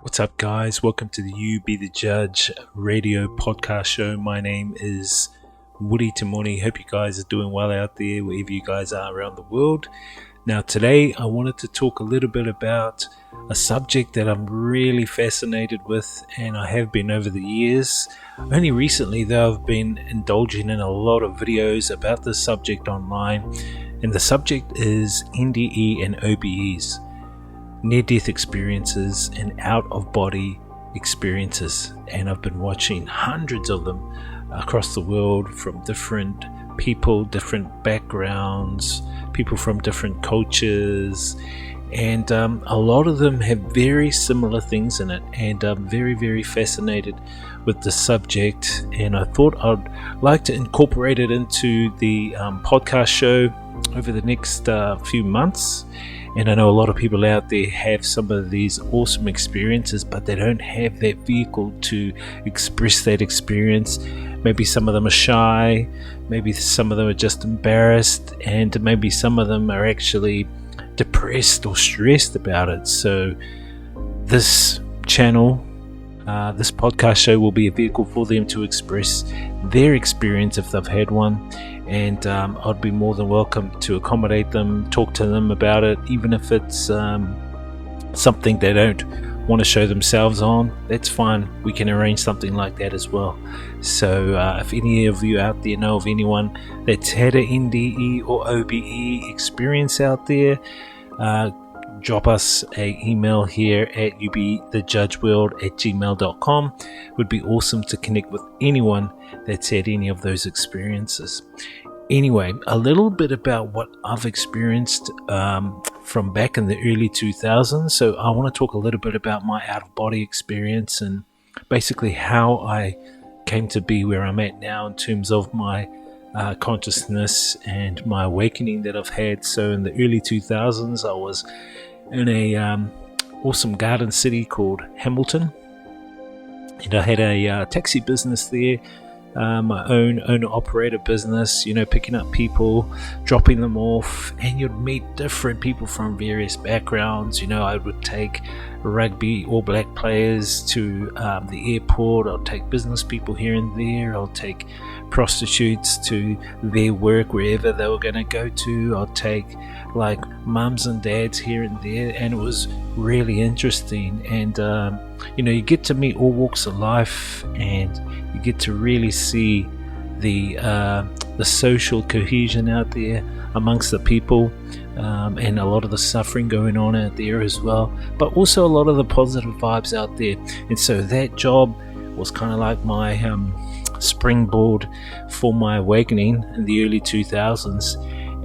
What's up, guys? Welcome to the You Be the Judge radio podcast show. My name is Wiri Timoni. Hope you guys are doing well out there, wherever you guys are around the world. Now, today I wanted to talk a little bit about a subject that I'm really fascinated with, and I have been over the years. Only recently, though, I've been indulging in a lot of videos about this subject online, and the subject is NDE and OBEs. Near-death experiences and out-of-body experiences, and I've been watching hundreds of them across the world from different people, different backgrounds, people from different cultures, and a lot of them have very similar things in it, and I'm very, very fascinated with the subject, and I thought I'd like to incorporate it into the podcast show over the next few months. And I know a lot of people out there have some of these awesome experiences, but they don't have that vehicle to express that experience. Maybe some of them are shy, maybe some of them are just embarrassed, and maybe some of them are actually depressed or stressed about it. So this channel, this podcast show will be a vehicle for them to express their experience if they've had one. And I'd be more than welcome to accommodate them, talk to them about it, even if it's something they don't want to show themselves on. That's fine. We can arrange something like that as well. So if any of you out there know of anyone that's had an NDE or OBE experience out there, drop us an email here at youbethejudgeworld@gmail.com. It would be awesome to connect with anyone that's had any of those experiences. Anyway, a little bit about what I've experienced from back in the early 2000s. So I want to talk a little bit about my out-of-body experience and basically how I came to be where I'm at now in terms of my consciousness and my awakening that I've had. So in the early 2000s, I was in a awesome garden city called Hamilton, and I had a taxi business there, my own owner-operator business, picking up people, dropping them off, and you'd meet different people from various backgrounds. I would take rugby All Black players to the airport. I'll take business people here and there. I'll take prostitutes to their work wherever they were going to go to. I'll take like mums and dads here and there, and it was really interesting. And you get to meet all walks of life, and you get to really see the social cohesion out there amongst the people, and a lot of the suffering going on out there as well, but also a lot of the positive vibes out there. And so that job was kind of like my springboard for my awakening in the early 2000s.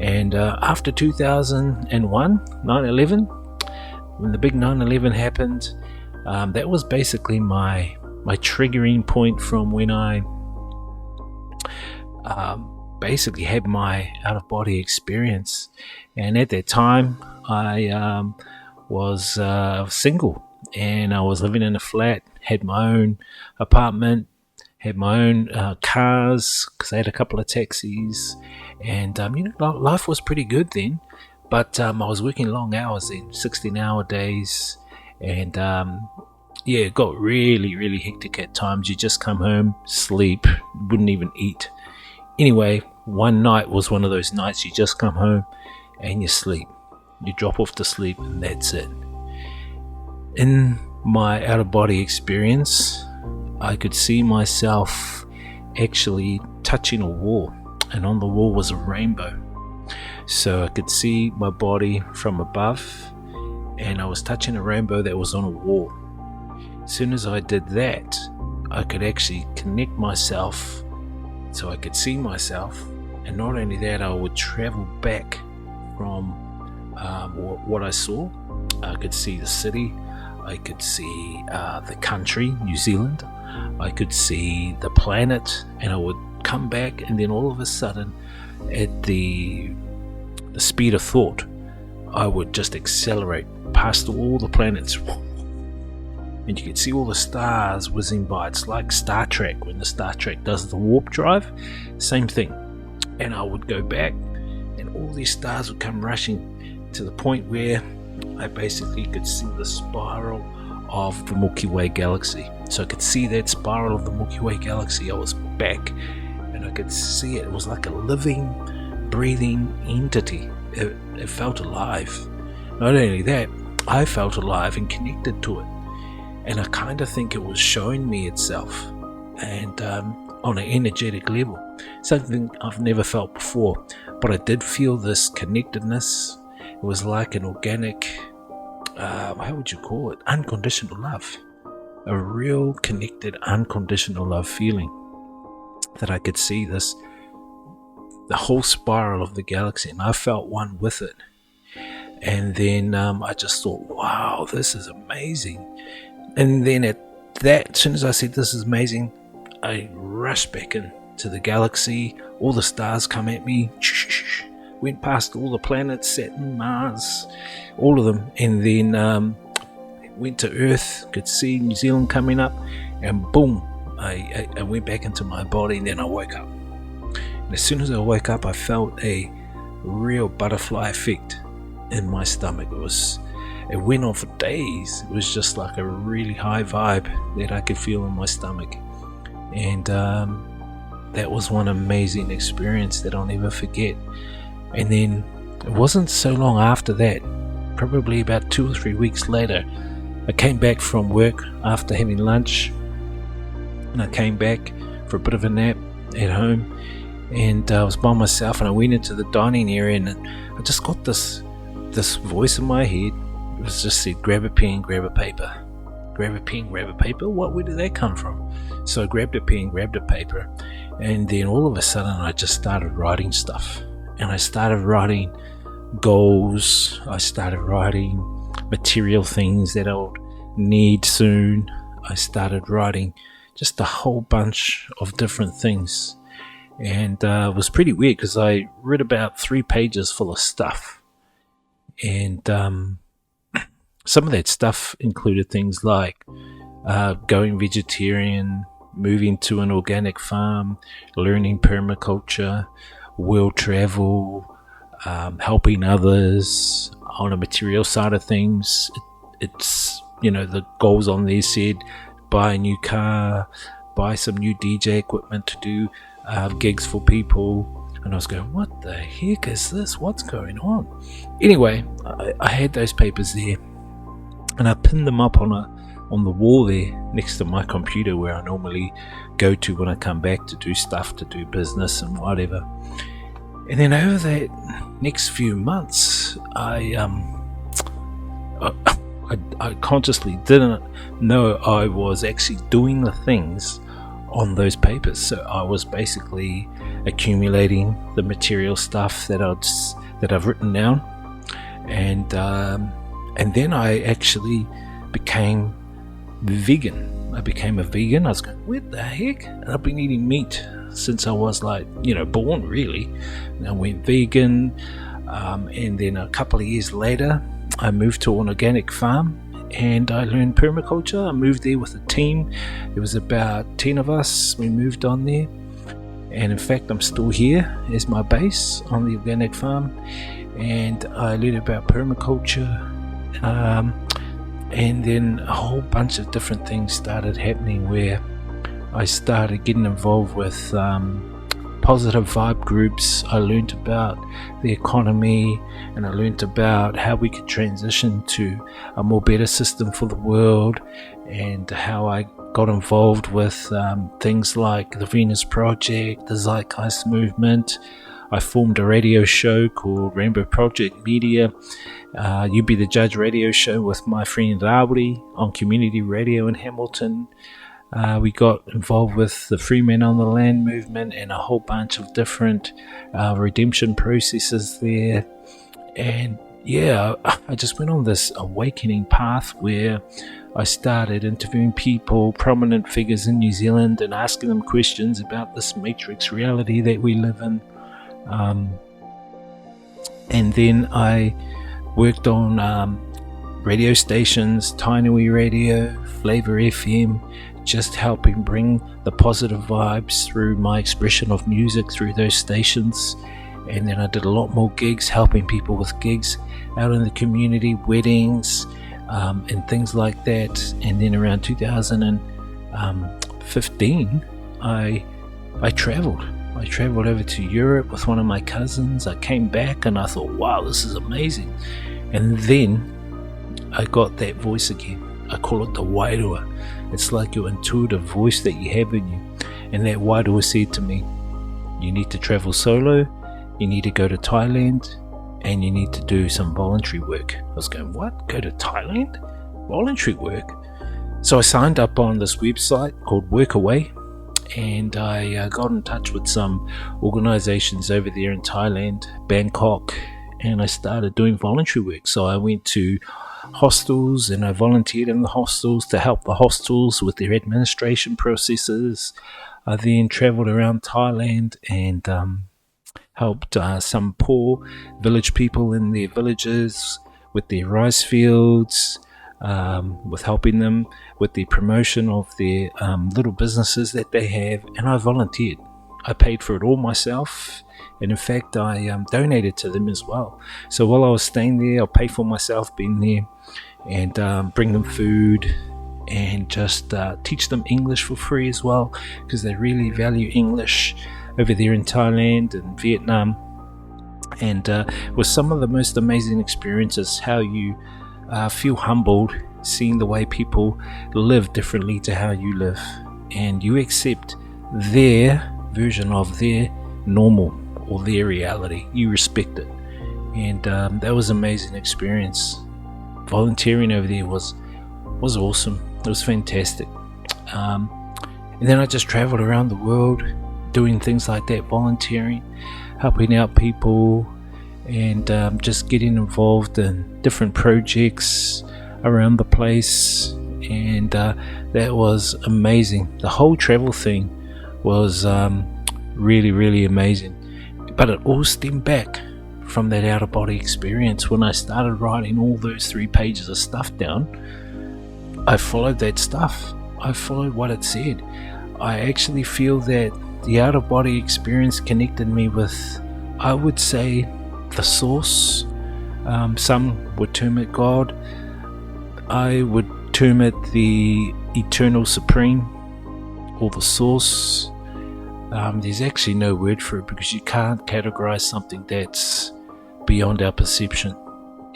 And after 2001, 9/11, when the big 9/11 happened, that was basically my triggering point from when I basically had my out-of-body experience. And at that time, I was single, and I was living in a flat, had my own apartment, had my own cars, because I had a couple of taxis, and life was pretty good then. But I was working long hours then, 16-hour days, and it got really, really hectic at times. You just come home, sleep, wouldn't even eat. Anyway, one night was one of those nights you just come home and you sleep. You drop off to sleep, and that's it. In my out-of-body experience, I could see myself actually touching a wall, and on the wall was a rainbow. So I could see my body from above, and I was touching a rainbow that was on a wall. As soon as I did that, I could actually connect myself so I could see myself, and not only that, I would travel back from what I saw. I could see the city, I could see the country, New Zealand, I could see the planet, and I would come back, and then all of a sudden, at the speed of thought, I would just accelerate past all the planets, and you could see all the stars whizzing by. It's like Star Trek, when the Star Trek does the warp drive, same thing. And I would go back, and all these stars would come rushing to the point where I basically could see the spiral of the Milky Way galaxy. So I could see that spiral of the Milky Way galaxy. I was back and I could see it. It was like a living, breathing entity. It felt alive. Not only that, I felt alive and connected to it. And I kind of think it was showing me itself, and on an energetic level, something I've never felt before. But I did feel this connectedness. It was like an organic, how would you call it? Unconditional love. A real connected, unconditional love feeling that I could see the whole spiral of the galaxy, and I felt one with it. And then I just thought, wow, this is amazing. And then as soon as I said this is amazing, I rushed back into the galaxy. All the stars come at me. Went past all the planets, Saturn, Mars, all of them. And then went to Earth, could see New Zealand coming up. And boom, I went back into my body, and then I woke up. And as soon as I woke up, I felt a real butterfly effect in my stomach. It went on for days. It was just like a really high vibe that I could feel in my stomach. And that was one amazing experience that I'll never forget. And then it wasn't so long after that, probably about 2 or 3 weeks later, I came back from work after having lunch, and I came back for a bit of a nap at home, and I was by myself, and I went into the dining area, and I just got this voice in my head. It was just said, grab a pen, grab a paper. Grab a pen, grab a paper. Where did that come from? So I grabbed a pen, grabbed a paper, and then all of a sudden I just started writing stuff. And I started writing goals. I started writing material things that I'll need soon. I started writing just a whole bunch of different things. And it was pretty weird because I read about 3 pages full of stuff. And some of that stuff included things like going vegetarian, moving to an organic farm, learning permaculture, world travel, helping others on a material side of things. It's the goals on there said buy a new car, buy some new DJ equipment to do gigs for people. And I was going, what the heck is this? What's going on? Anyway, I had those papers there, and I pinned them up on the wall there next to my computer where I normally go to when I come back to do stuff, to do business and whatever. And then over that next few months, I consciously didn't know I was actually doing the things on those papers. So I was basically accumulating the material stuff that I've written down, and then I actually became vegan. I became a vegan. I was going, what the heck? And I've been eating meat since I was born, really. And I went vegan, and then a couple of years later I moved to an organic farm, and I learned permaculture. I moved there with a team. There was about 10 of us. We moved on there, and in fact I'm still here as my base on the organic farm. And I learned about permaculture, and then a whole bunch of different things started happening where I started getting involved with positive vibe groups. I learned about the economy, and I learned about how we could transition to a more better system for the world, and how I got involved with things like the Venus Project, the Zeitgeist Movement. I formed a radio show called Rainbow Project Media, You Be the Judge radio show with my friend Wiri on community radio in Hamilton. We got involved with the Free Men on the Land movement and a whole bunch of different redemption processes there. And yeah, I just went on this awakening path where I started interviewing people, prominent figures in New Zealand, and asking them questions about this matrix reality that we live in. And then I worked on radio stations, Tainui Radio, Flavor FM, just helping bring the positive vibes through my expression of music through those stations. And then I did a lot more gigs, helping people with gigs out in the community, weddings, and things like that. And then around 2015, I traveled. I traveled over to Europe with one of my cousins. I came back and I thought, wow, this is amazing. And then I got that voice again. I call it the wairua. It's like your intuitive voice that you have in you. And that wairua said to me, you need to travel solo, you need to go to Thailand, and you need to do some voluntary work. I was going, what? Go to Thailand? Voluntary work? So I signed up on this website called Workaway, and I got in touch with some organizations over there in Thailand, Bangkok, and I started doing voluntary work. So I went to hostels and I volunteered in the hostels to help the hostels with their administration processes. I then traveled around Thailand and helped some poor village people in their villages with their rice fields, with helping them with the promotion of their little businesses that they have. And I volunteered. I paid for it all myself, and in fact I donated to them as well. So while I was staying there, I'll pay for myself being there and bring them food and just teach them English for free as well, because they really value English over there in Thailand and Vietnam. And with some of the most amazing experiences, how you feel humbled seeing the way people live differently to how you live, and you accept their version of their normal or their reality. You respect it, and that was an amazing experience. Volunteering over there was awesome. It was fantastic. And then I just traveled around the world doing things like that, volunteering, helping out people, and just getting involved in different projects around the place. And that was amazing. The whole travel thing was really, really amazing. But it all stemmed back from that out-of-body experience. When I started writing all those 3 pages of stuff down, I followed that stuff. I followed what it said. I actually feel that the out-of-body experience connected me with, I would say, the source. Some would term it God. I would term it the eternal supreme, or the source. There's actually no word for it, because you can't categorize something that's beyond our perception.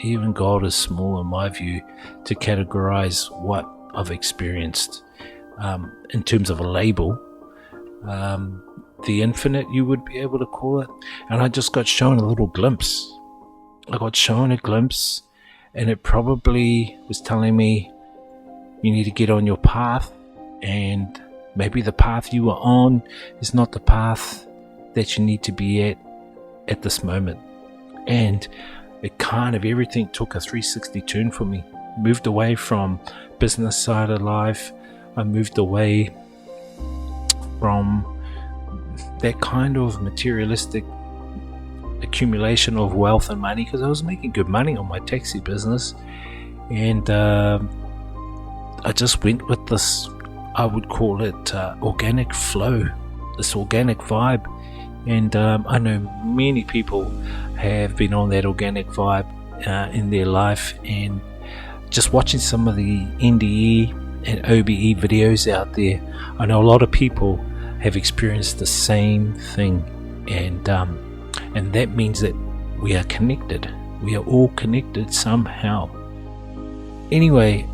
Even God is small, in my view, to categorize what I've experienced in terms of a label. The infinite, you would be able to call it. And I just got shown a little glimpse. I got shown a glimpse, and it probably was telling me, you need to get on your path, and maybe the path you are on is not the path that you need to be at this moment. And it kind of, everything took a 360 turn for me. Moved away from business side of life. I moved away from that kind of materialistic accumulation of wealth and money, because I was making good money on my taxi business. And I just went with this, I would call it organic flow, this organic vibe. And I know many people have been on that organic vibe in their life, and just watching some of the NDE and OBE videos out there, I know a lot of people have experienced the same thing, and that means that we are connected. We are all connected somehow. Anyway,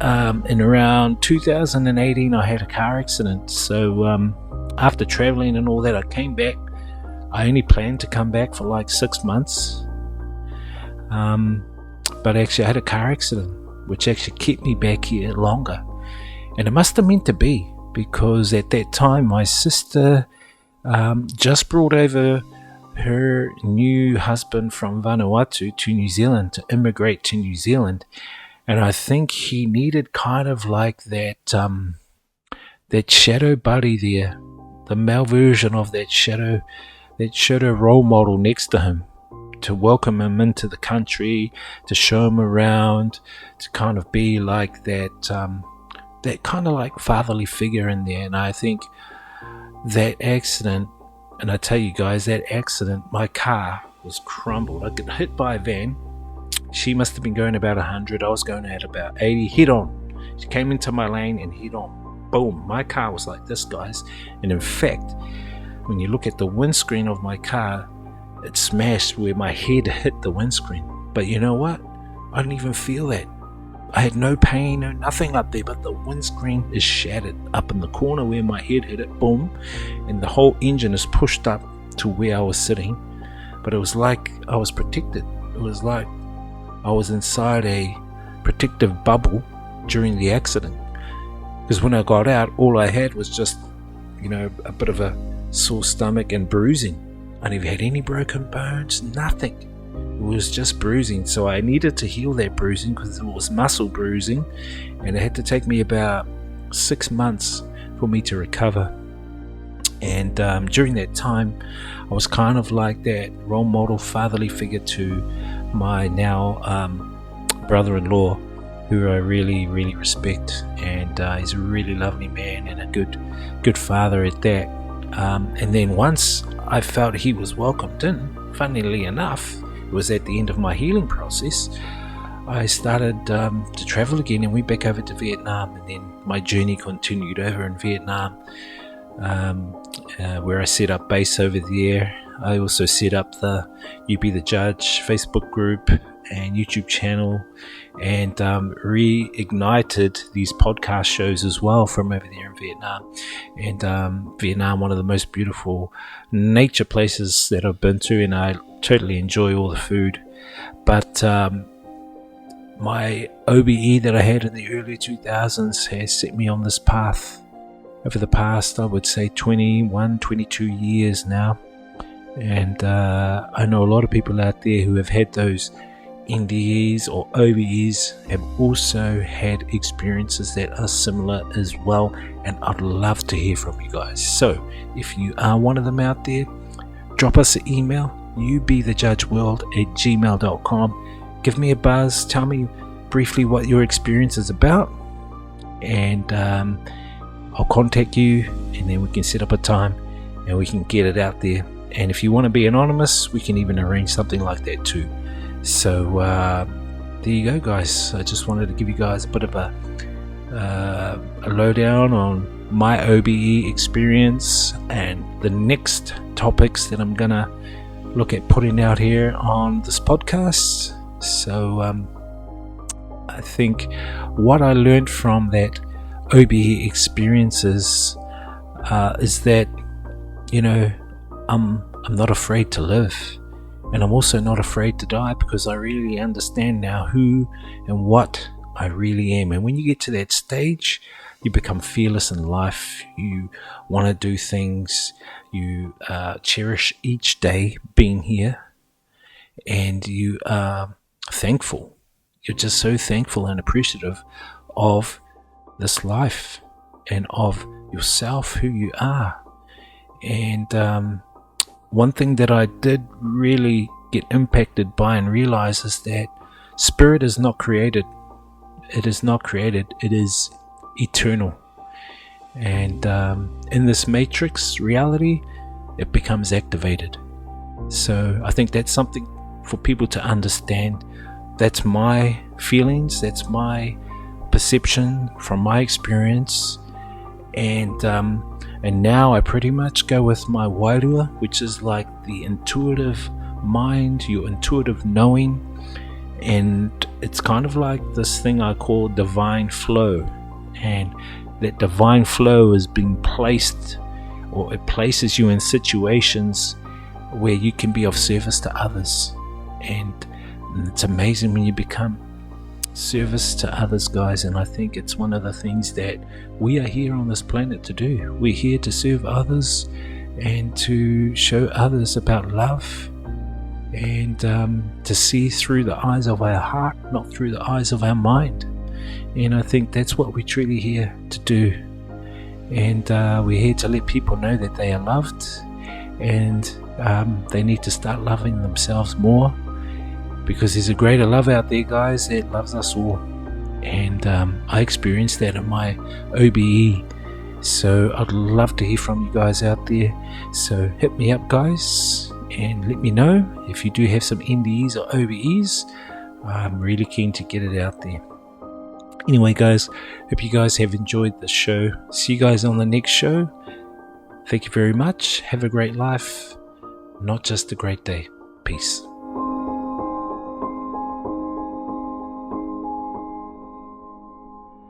in around 2018, I had a car accident. So after traveling and all that, I came back. I only planned to come back for like 6 months, but actually I had a car accident, which actually kept me back here longer. And it must have meant to be, because at that time my sister just brought over her new husband from Vanuatu to New Zealand, to immigrate to New Zealand. And I think he needed kind of like that shadow buddy there, the male version of that shadow role model next to him, to welcome him into the country, to show him around, to kind of be like that kind of like fatherly figure in there. And I think that accident, and I tell you guys, that accident, my car was crumbled. I got hit by a van, She must have been going about 100. I was going at about 80. Head on. She came into my lane and head on. Boom. My car was like this, guys. And in fact, when you look at the windscreen of my car, it smashed where my head hit the windscreen. But you know what? I didn't even feel that. I had no pain, no nothing up there, but the windscreen is shattered up in the corner where my head hit it, boom, and the whole engine is pushed up to where I was sitting. But it was like I was protected. It was like I was inside a protective bubble during the accident. Because when I got out, all I had was just, a bit of a sore stomach and bruising. I never had any broken bones, nothing. It was just bruising, so I needed to heal that bruising because it was muscle bruising, and it had to take me about 6 months for me to recover. And during that time, I was kind of like that role model, fatherly figure to my now brother-in-law, who I really, really respect, and he's a really lovely man and a good father at that. And then once I felt he was welcomed in, funnily enough, it was at the end of my healing process, I started to travel again and went back over to Vietnam, and then my journey continued over in Vietnam, where I set up base over there. I also set up the You Be The Judge Facebook group and YouTube channel, and reignited these podcast shows as well from over there in Vietnam. And Vietnam, one of the most beautiful nature places that I've been to, and I totally enjoy all the food. But my OBE that I had in the early 2000s has set me on this path over the past, I would say, 21, 22 years now. And I know a lot of people out there who have had those NDEs or OBEs have also had experiences that are similar as well, and I'd love to hear from you guys. So if you are one of them out there, drop us an email, youbethejudgeworld@gmail.com. Give me a buzz, tell me briefly what your experience is about, and I'll contact you, and then we can set up a time and we can get it out there. And if you want to be anonymous, we can even arrange something like that too. So there you go, guys. I just wanted to give you guys a bit of a lowdown on my OBE experience and the next topics that I'm gonna look at putting out here on this podcast. So I think what I learned from that OBE experiences is that, I'm not afraid to live. And I'm also not afraid to die, because I really understand now who and what I really am. And when you get to that stage, you become fearless in life. You want to do things. You cherish each day being here. And you are thankful. You're just so thankful and appreciative of this life and of yourself, who you are. And one thing that I did really get impacted by and realize is that spirit is not created. It is not created. It is eternal. And in this matrix reality, it becomes activated. So I think that's something for people to understand. That's my feelings. That's my perception from my experience. And now I pretty much go with my wairua, which is like the intuitive mind, your intuitive knowing. And it's kind of like this thing I call divine flow. And that divine flow is being placed, or it places you in situations where you can be of service to others. And it's amazing when you become service to others, guys. And I think it's one of the things that we are here on this planet to do. We're here to serve others and to show others about love, and to see through the eyes of our heart, not through the eyes of our mind. And I think that's what we're truly here to do. And we're here to let people know that they are loved, and they need to start loving themselves more, because there's a greater love out there, guys, that loves us all. And I experienced that in my OBE. So I'd love to hear from you guys out there. So hit me up, guys, and let me know if you do have some NDEs or OBEs. I'm really keen to get it out there. Anyway, guys, hope you guys have enjoyed the show. See you guys on the next show. Thank you very much. Have a great life, not just a great day. Peace.